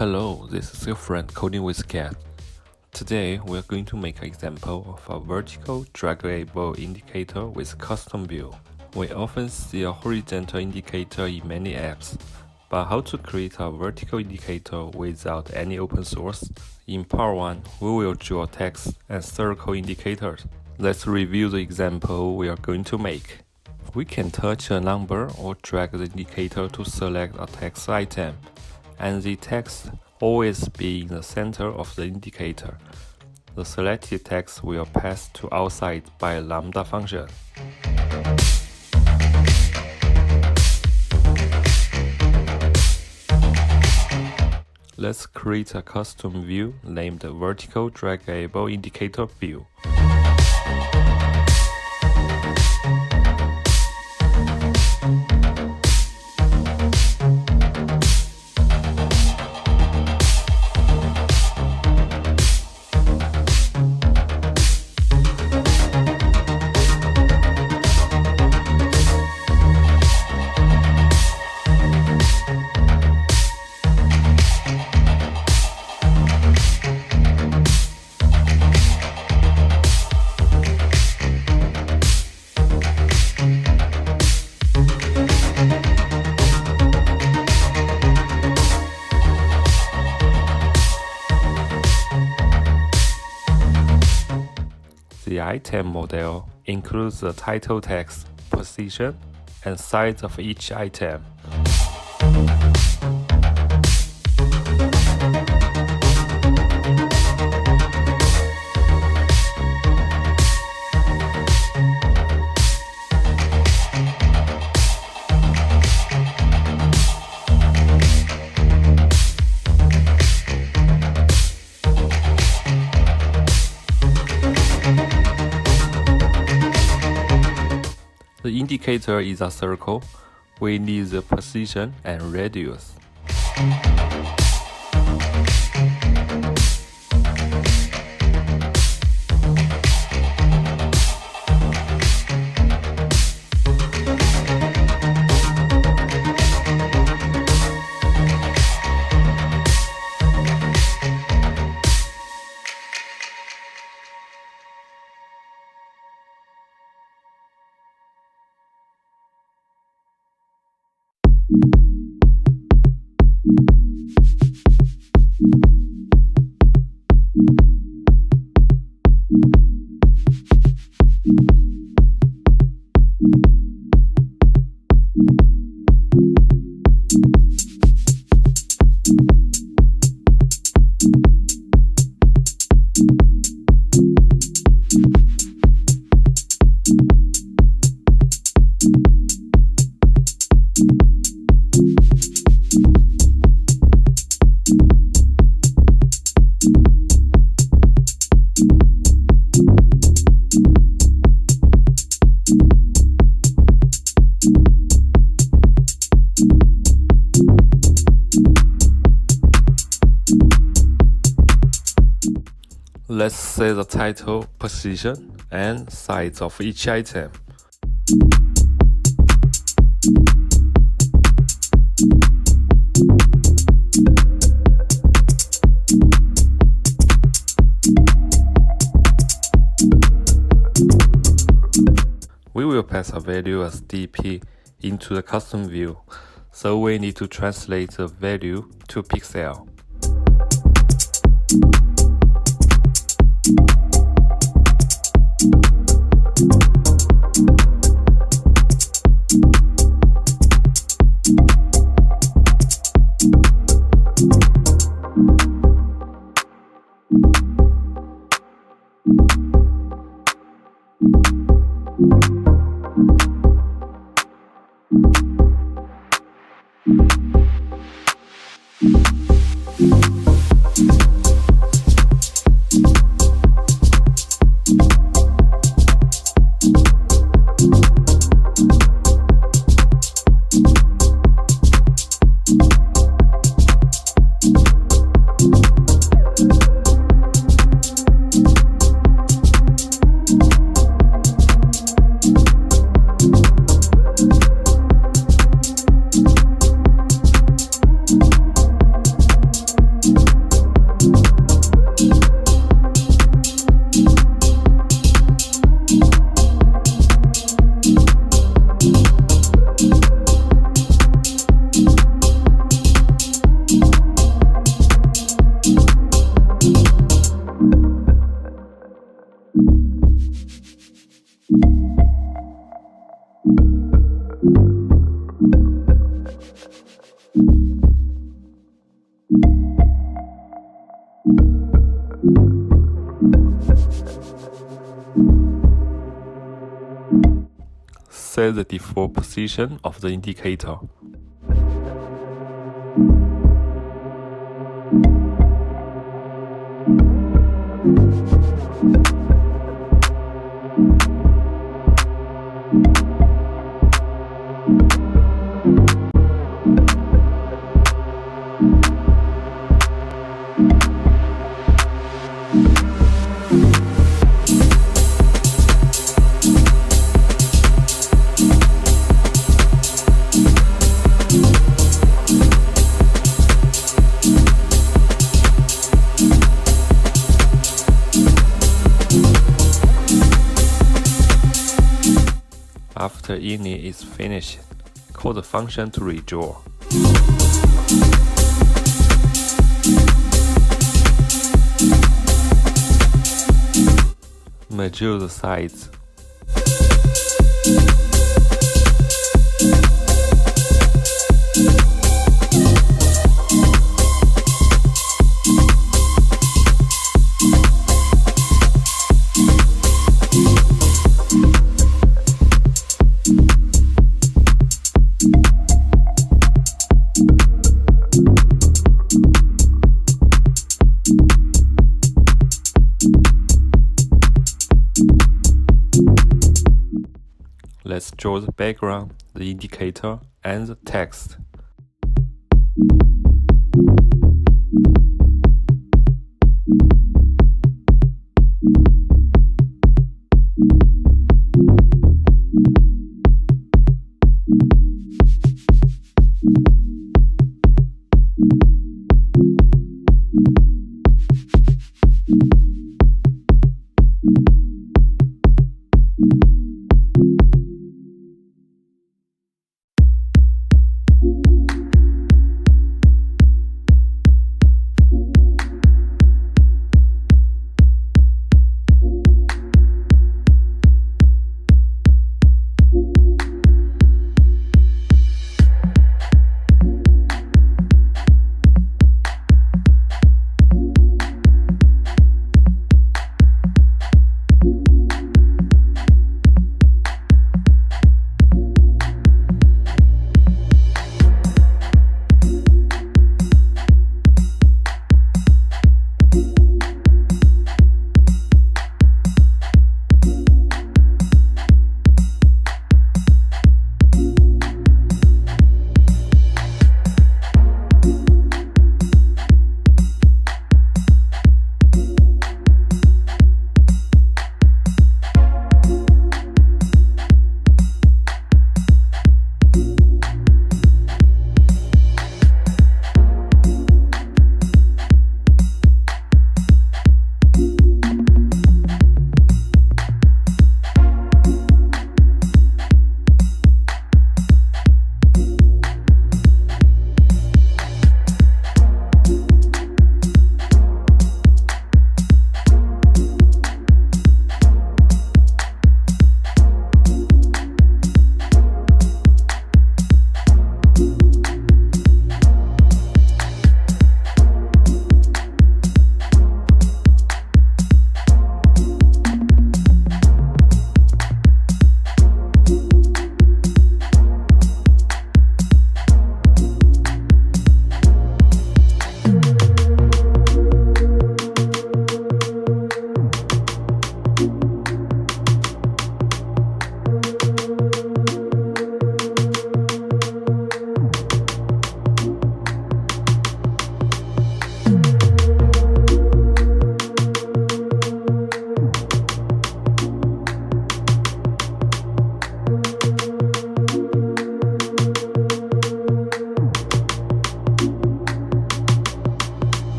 Hello, this is your friend Coding with Cat. Today we are going to make an example of a vertical draggable indicator with custom view. We often see a horizontal indicator in many apps, but how to create a vertical indicator without any open source? In part 1, we will draw text and circle indicators. Let's review the example we are going to make. We can touch a number or drag the indicator to select a text item, and the text always be in the center of the indicator. The selected text will pass to outside by a lambda function. Let's create a custom view named Vertical Draggable Indicator View. The item model includes the title text, position, and size of each item. The indicator is a circle. We need the position and radius. Let's set the title, position, and size of each item. We will pass a value as dp into the custom view, so we need to translate the value to pixel. set the default position of the indicator. After init is finished, call the function to redraw. Measure the sides. Let's draw the background, the indicator, and the text.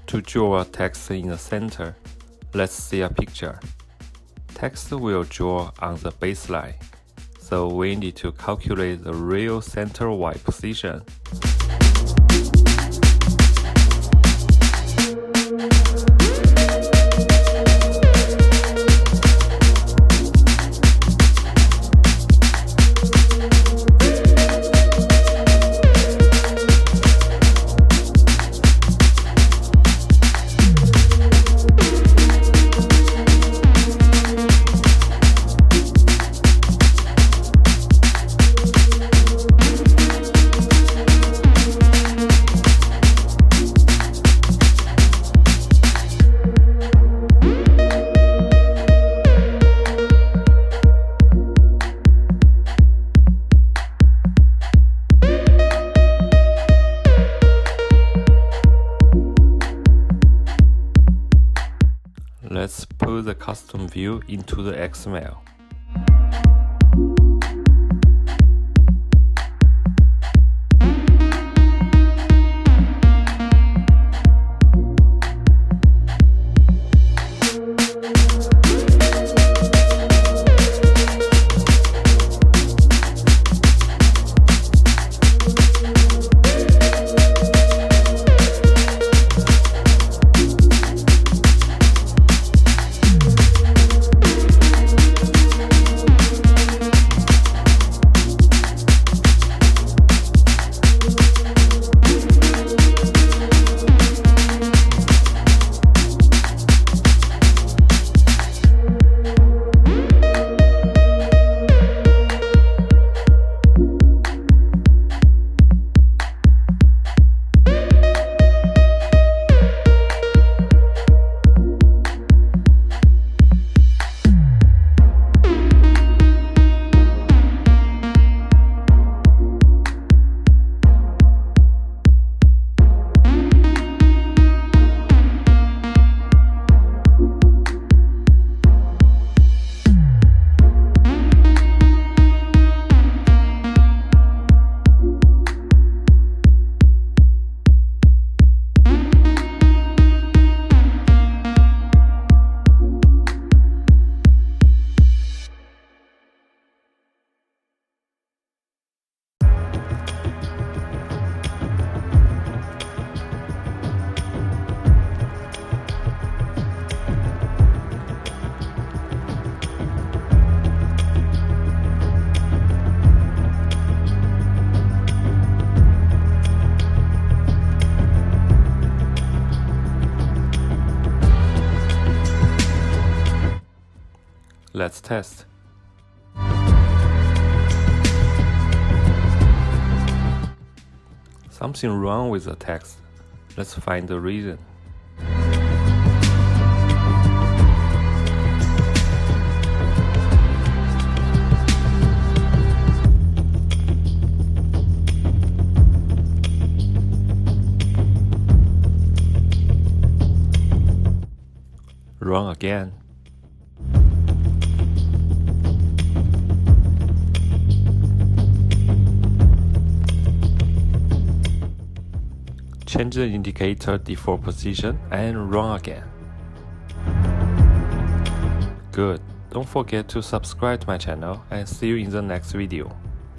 To draw a text in the center, let's see a picture. Text will draw on the baseline, so we need to calculate the real center Y position. include the custom view into the XML. Let's test. Something wrong with the text. Let's find the reason. Wrong again. Change the indicator default position and run again. Good. Don't forget to subscribe to my channel and see you in the next video.